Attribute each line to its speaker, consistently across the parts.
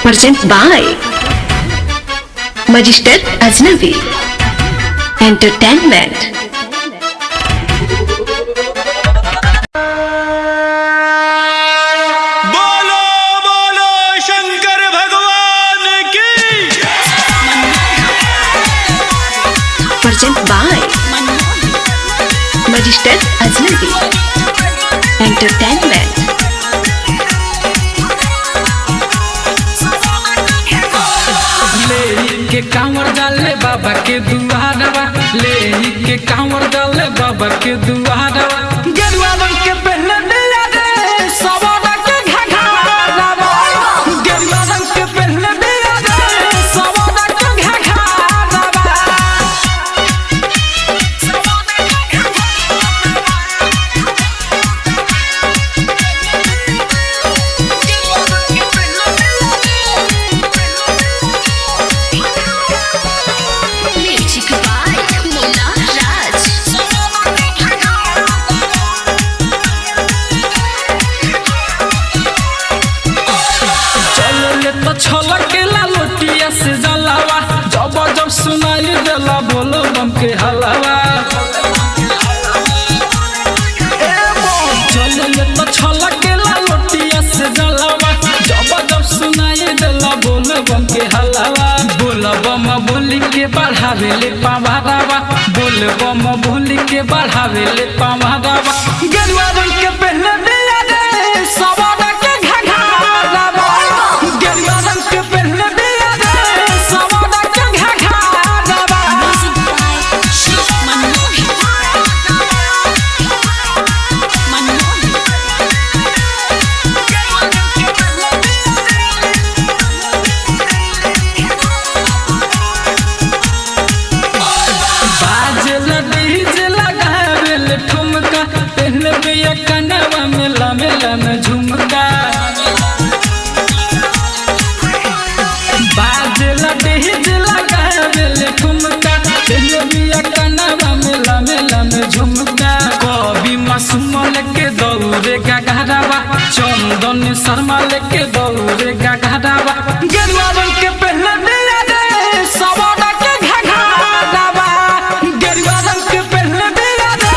Speaker 1: Present by Magister Ajnabi Entertainment।
Speaker 2: बोलो बोलो शंकर भगवान की।
Speaker 1: Present by Magister Ajnabi Entertainment।
Speaker 3: के कांवर डाले बाबा के दुआरवा, ले के कांवर डाले बाबा के दुआरवा। गेरुआ रंग के पहले दिया रे सवारा के घाघरावा, गेरुआ रंग के पहले दिया रे सवारा के घाघरावा। तो छलकेला लोटिया से जलावा, जब जब सुनाई देला बोलो बम के हलावा। चले तो छलकेला लोटिया से जलावा, जब जब सुनाई देला बोलो बम के हलावा। बोल बम बोली के बढ़ावे ले पावारावा, बोल बम बोली के बढ़ावे ले पावारावा। गेरुआ रंग के पहले दिया रे सवारा के घाघरावा, गेरुआ रंग के पहले दिया रे सवारा के घाघरावा। बाजला डीजे लगावे ले ठुमका, पहले बिया कनवा में लमेला में झुमका। बाजला डीजे लगावे ले ठुमका, पहले बिया कनवा में लमेला में झुमका। कवि मासूम लेके दौड़े घाघरावा, चंदन शर्मा लेके दौड़े घाघरावा। गेरुआ रंग के पहले दिया रे सवारा के घाघरावा, गेरुआ रंग के पहले दिया रे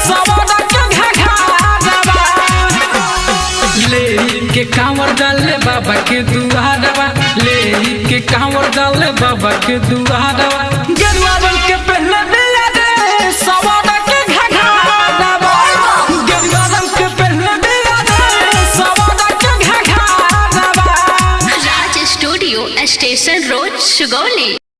Speaker 3: सवारा के घाघरावा। ले के कांवर डाले बाबा के दुआरवा, ले के कांवर डाले बाबा के दुआरवा। गेरुआ रंग के पहले दिया रे सवारा के घाघरावा, गेरुआ रंग के पहले दिया रे सवारा के घाघरावा।
Speaker 4: राज स्टूडियो स्टेशन रोड सुगौली।